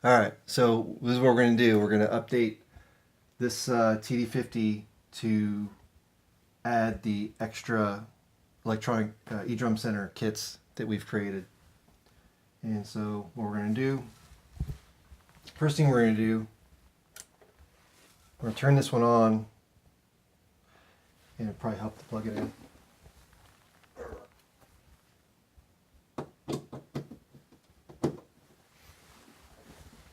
All right, so this is what we're going to do. We're going to update this TD50 to add the extra electronic Edrumcenter kits that we've created. And so what we're going to do, first thing we're going to do, we're going to turn this one on, and it'll probably help to plug it in.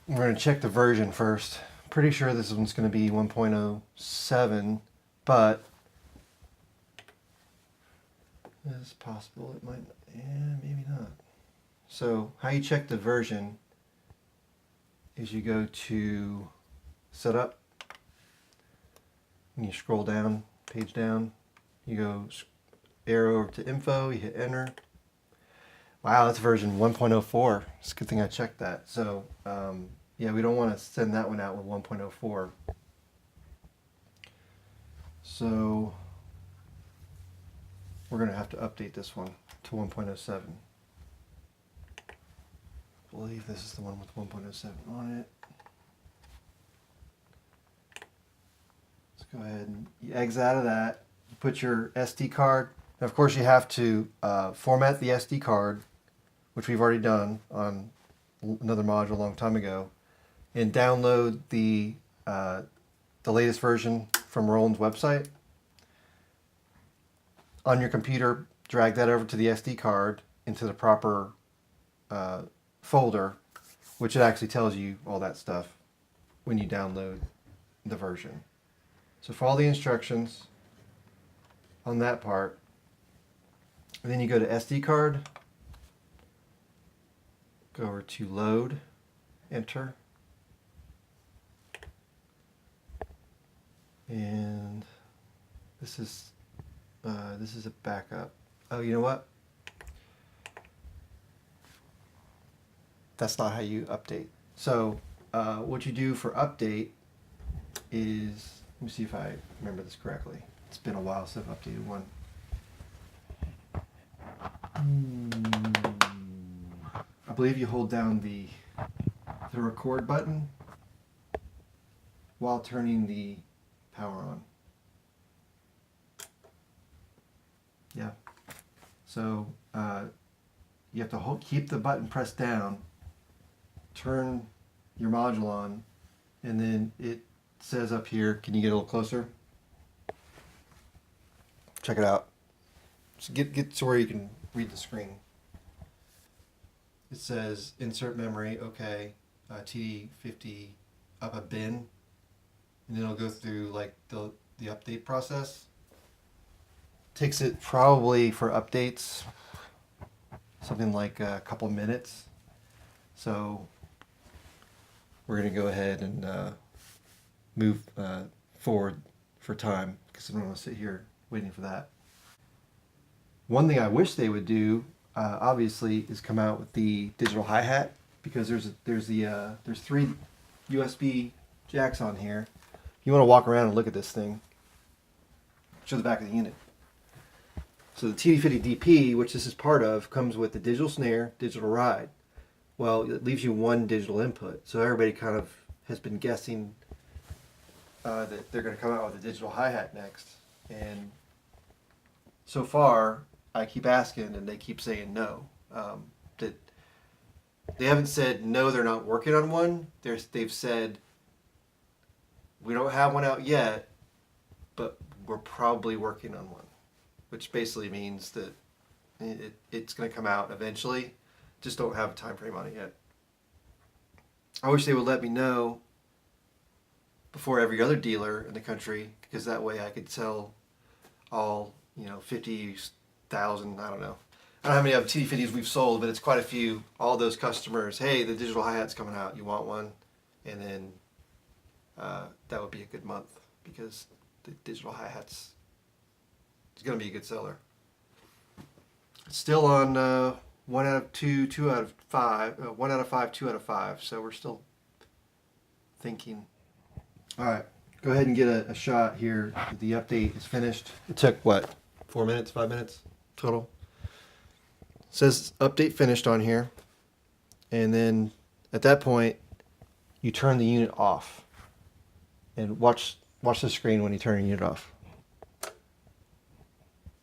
We're going to check the version first. Pretty sure this one's going to be 1.07, but it's possible it might, yeah, maybe not. So how you check the version is you go to Setup, and you scroll down, page down, you go arrow over to Info, you hit Enter. Wow, that's version 1.04. It's a good thing I checked that. So yeah, we don't want to send that one out with 1.04. So we're going to have to update this one to 1.07. I believe this is the one with 1.07 on it. Let's go ahead and you exit out of that. You put your SD card. And of course, you have to format the SD card, which we've already done on another module a long time ago, and download the latest version from Roland's website. On your computer, drag that over to the SD card into the proper folder, which it actually tells you all that stuff when you download the version. So follow the instructions on that part, and then you go to SD card, go over to load, enter, and this is a backup. Oh, you know what? That's not how you update. So what you do for update is, let me see if I remember this correctly. It's been a while since I've updated one. I believe you hold down the record button while turning the power on. Yeah. So you have to keep the button pressed down, turn your module on, and then it says up here, can you get a little closer? Check it out. So get to where you can read the screen. It says insert memory, okay, TD50 up a bin, and then it'll go through like the update process. Takes it probably for updates something like a couple minutes. So we're going to go ahead and move forward for time because I don't want to sit here waiting for that. One thing I wish they would do, obviously, is come out with the digital hi-hat, because there's 3 USB jacks on here. You want to walk around and look at this thing. Show the back of the unit. So the TD50DP, which this is part of, comes with the digital snare, digital ride. Well, it leaves you one digital input. So everybody kind of has been guessing that they're going to come out with a digital hi-hat next. And so far, I keep asking and they keep saying no. That they haven't said no, they're not working on one. They've said we don't have one out yet, but we're probably working on one, which basically means that it's going to come out eventually. Just don't have a time frame on it yet. I wish they would let me know before every other dealer in the country, because that way I could sell all 50,000. I don't know how many of TD50s we've sold, but it's quite a few. All those customers, hey, the digital hi-hat's coming out. You want one? And then that would be a good month, because the digital hi-hat's going to be a good seller. It's still on 1 out of 2, 2 out of 5, 1 out of 5, 2 out of 5. So we're still thinking. All right, go ahead and get a shot here. The update is finished. It took what, 4 minutes, 5 minutes total? It says update finished on here. And then at that point, you turn the unit off. And watch the screen when you turn the unit off. It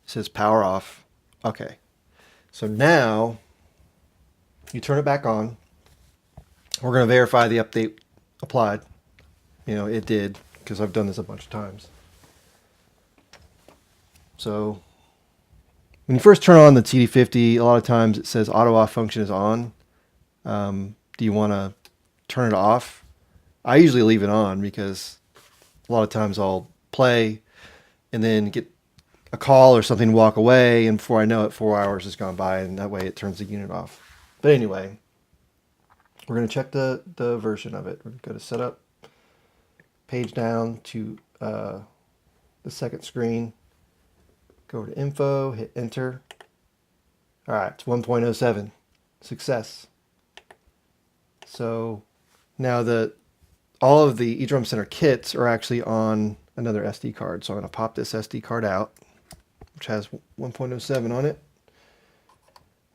says power off. Okay. So now you turn it back on. We're going to verify the update applied. You know, it did, because I've done this a bunch of times. So when you first turn on the TD50, a lot of times it says auto off function is on. Do you want to turn it off? I usually leave it on because a lot of times I'll play and then get a call or something, walk away, and before I know it, 4 hours has gone by, and that way it turns the unit off. But anyway, we're going to check the version of it. We're going to go to setup, page down to the second screen, go over to info, hit enter. All right, it's 1.07, success. So now all of the Edrumcenter kits are actually on another SD card. So I'm going to pop this SD card out, which has 1.07 on it.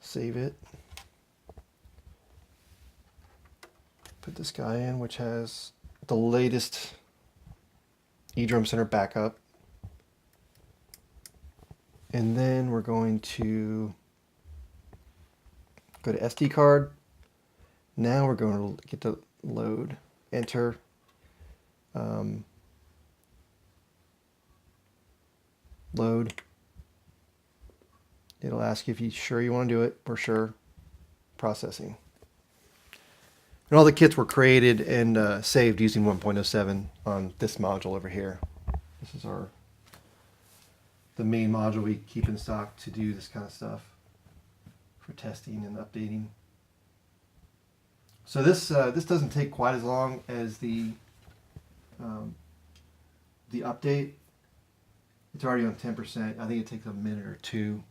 Save it. Put this guy in, which has the latest Edrumcenter backup. And then we're going to go to SD card. Now we're going to get to load, enter. Load. It'll ask you if you're sure you want to do it. We're sure. Processing. And all the kits were created and saved using 1.07 on this module over here. This is the main module we keep in stock to do this kind of stuff for testing and updating. So this doesn't take quite as long as the update. It's already on 10%. I think it takes a minute or two.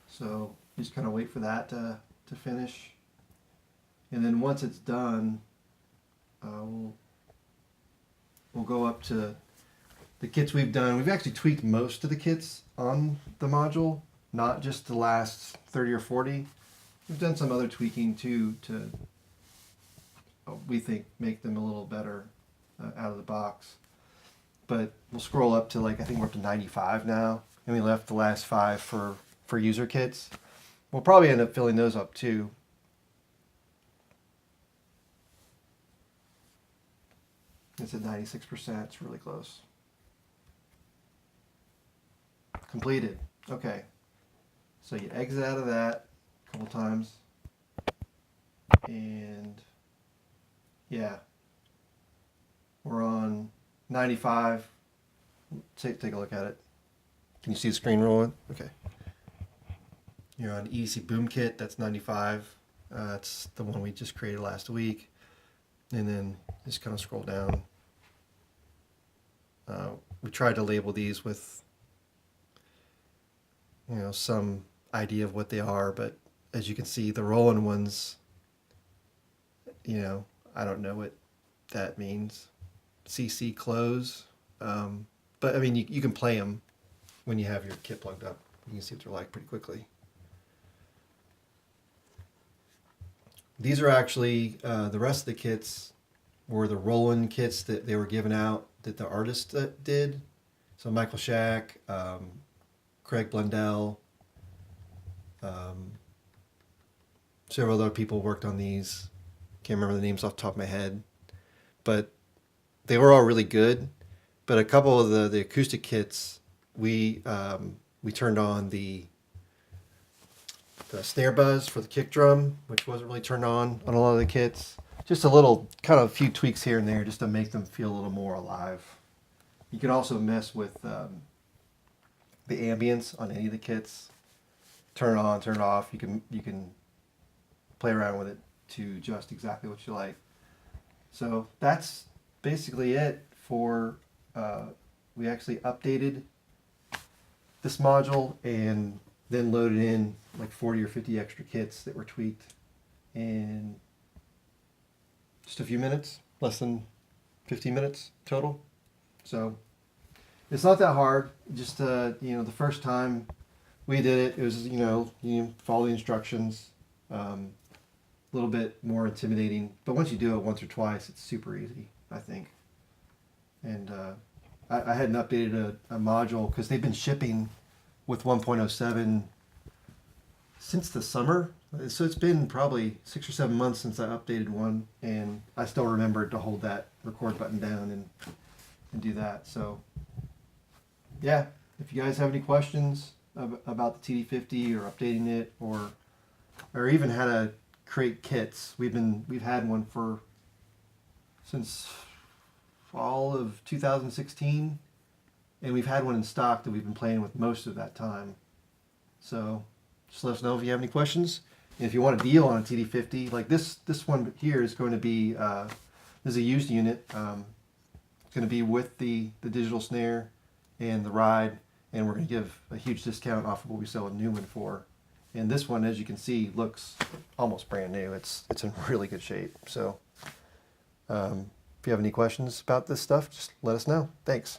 So just kind of wait for that to finish. And then once it's done, we'll go up to the kits we've done. We've actually tweaked most of the kits on the module, not just the last 30 or 40. We've done some other tweaking too to, we think, make them a little better out of the box. But we'll scroll up to, like, I think we're up to 95 now, and we left the last 5 for user kits. We'll probably end up filling those up too. It's at 96%. It's really close. Completed. Okay. So you exit out of that a couple times. And yeah, we're on 95. Take a look at it. Can you see the screen rolling? Okay. You're on EDC Boom Kit. That's 95. That's the one we just created last week. And then just kind of scroll down. We tried to label these with, some idea of what they are, but as you can see, the Roland ones, I don't know what that means. CC close. But I mean, you can play them when you have your kit plugged up. You can see what they're like pretty quickly. These are actually, the rest of the kits were the Roland kits that they were given out that the artist did. So Michael Shack, Craig Blundell, several other people worked on these. Can't remember the names off the top of my head. But they were all really good. But a couple of the acoustic kits, we turned on the snare buzz for the kick drum, which wasn't really turned on a lot of the kits. Just a little, kind of a few tweaks here and there just to make them feel a little more alive. You can also mess with the ambience on any of the kits. Turn it on, turn it off. You can play around with it to adjust exactly what you like. So that's basically it for, we actually updated this module and then loaded in like 40 or 50 extra kits that were tweaked in just a few minutes, less than 15 minutes total. So it's not that hard. Just the first time we did it, it was you follow the instructions. a little bit more intimidating, but once you do it once or twice, it's super easy, I think. And I hadn't updated a module because they've been shipping with 1.07 since the summer. So it's been probably 6 or 7 months since I updated one, and I still remembered to hold that record button down and do that. So yeah, if you guys have any questions about the TD50 or updating it, or even how to create kits, we've had one since fall of 2016, and we've had one in stock that we've been playing with most of that time. So just let us know if you have any questions. And if you want a deal on a TD50, like this one here is going to be this is a used unit. It's going to be with the digital snare and the ride, and we're going to give a huge discount off of what we sell a new one for. And this one, as you can see, looks almost brand new. It's in really good shape. So if you have any questions about this stuff, just let us know. Thanks.